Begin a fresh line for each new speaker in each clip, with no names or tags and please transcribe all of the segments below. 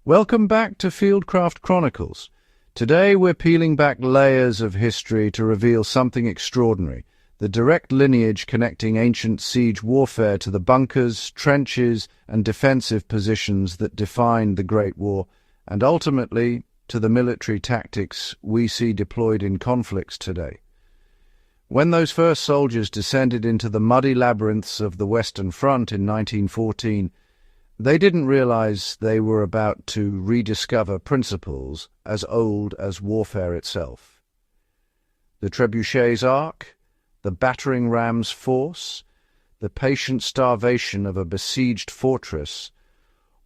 Welcome back to Fieldcraft Chronicles. Today we're peeling back layers of history to reveal something extraordinary, the direct lineage connecting ancient siege warfare to the bunkers, trenches, and defensive positions that defined the Great War, and ultimately to the military tactics we see deployed in conflicts today. When those first soldiers descended into the muddy labyrinths of the Western Front in 1914, they didn't realize they were about to rediscover principles as old as warfare itself. The trebuchet's arc, the battering ram's force, the patient starvation of a besieged fortress,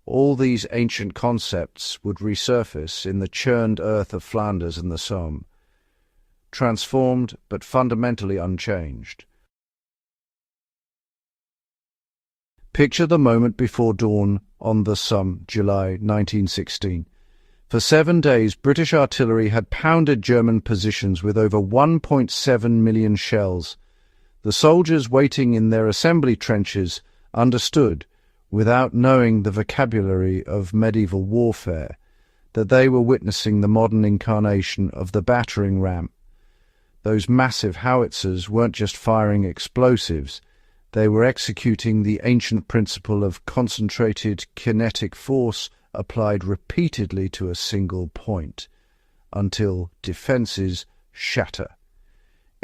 all these ancient concepts would resurface in the churned earth of Flanders and the Somme, transformed but fundamentally unchanged. Picture the moment before dawn on the Somme, July 1916. For 7 days, British artillery had pounded German positions with over 1.7 million shells. The soldiers waiting in their assembly trenches understood, without knowing the vocabulary of medieval warfare, that they were witnessing the modern incarnation of the battering ram. Those massive howitzers weren't just firing explosives, they were executing the ancient principle of concentrated kinetic force applied repeatedly to a single point, until defences shatter.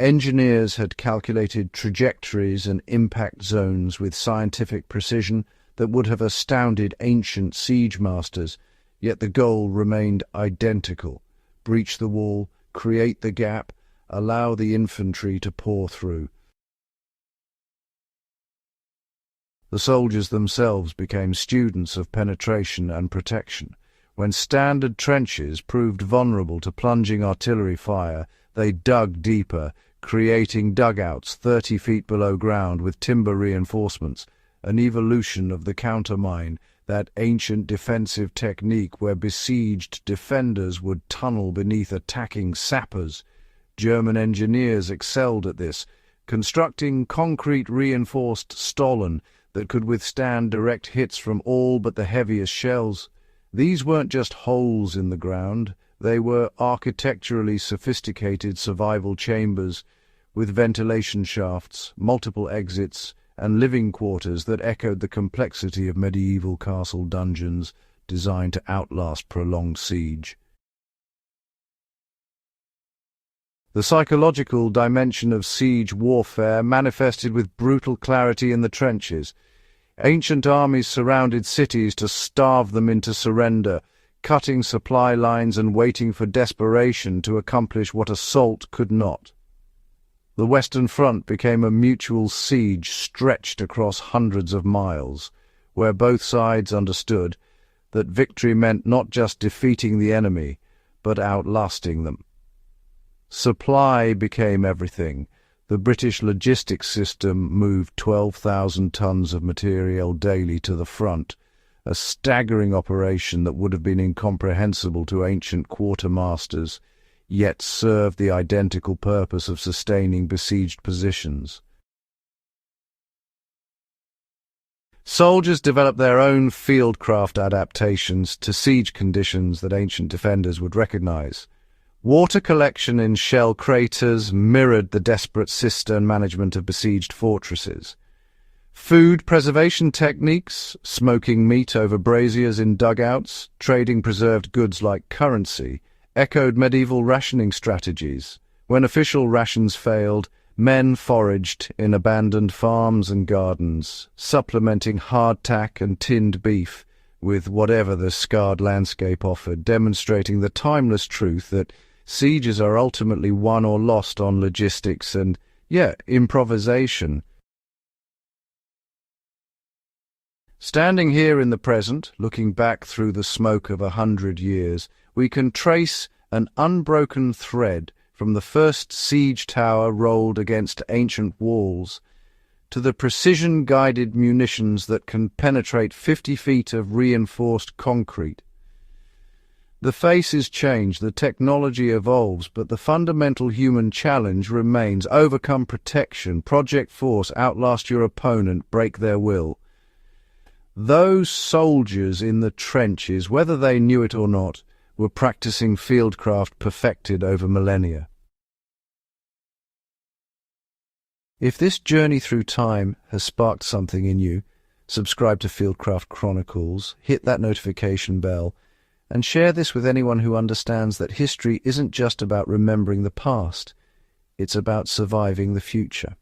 Engineers had calculated trajectories and impact zones with scientific precision that would have astounded ancient siege masters, yet the goal remained identical: breach the wall, create the gap, allow the infantry to pour through. The soldiers themselves became students of penetration and protection. When standard trenches proved vulnerable to plunging artillery fire, they dug deeper, creating dugouts 30 feet below ground with timber reinforcements, an evolution of the countermine, that ancient defensive technique where besieged defenders would tunnel beneath attacking sappers. German engineers excelled at this, constructing concrete reinforced stollen that could withstand direct hits from all but the heaviest shells. These weren't just holes in the ground, they were architecturally sophisticated survival chambers with ventilation shafts, multiple exits, and living quarters that echoed the complexity of medieval castle dungeons designed to outlast prolonged siege. The psychological dimension of siege warfare manifested with brutal clarity in the trenches. Ancient armies surrounded cities to starve them into surrender, cutting supply lines and waiting for desperation to accomplish what assault could not. The Western Front became a mutual siege stretched across hundreds of miles, where both sides understood that victory meant not just defeating the enemy, but outlasting them. Supply became everything. The British logistics system moved 12,000 tons of material daily to the front, a staggering operation that would have been incomprehensible to ancient quartermasters, yet served the identical purpose of sustaining besieged positions. Soldiers developed their own fieldcraft adaptations to siege conditions that ancient defenders would recognize. Water collection in shell craters mirrored the desperate cistern management of besieged fortresses. Food preservation techniques, smoking meat over braziers in dugouts, trading preserved goods like currency, echoed medieval rationing strategies. When official rations failed, men foraged in abandoned farms and gardens, supplementing hardtack and tinned beef with whatever the scarred landscape offered, demonstrating the timeless truth that sieges are ultimately won or lost on logistics and, improvisation. Standing here in the present, looking back through the smoke of 100 years, we can trace an unbroken thread from the first siege tower rolled against ancient walls to the precision-guided munitions that can penetrate 50 feet of reinforced concrete. The face is changed, the technology evolves, but the fundamental human challenge remains: overcome protection, project force, outlast your opponent, break their will. Those soldiers in the trenches, whether they knew it or not, were practicing fieldcraft perfected over millennia. If this journey through time has sparked something in you, subscribe to Fieldcraft Chronicles, hit that notification bell, and share this with anyone who understands that history isn't just about remembering the past, it's about surviving the future.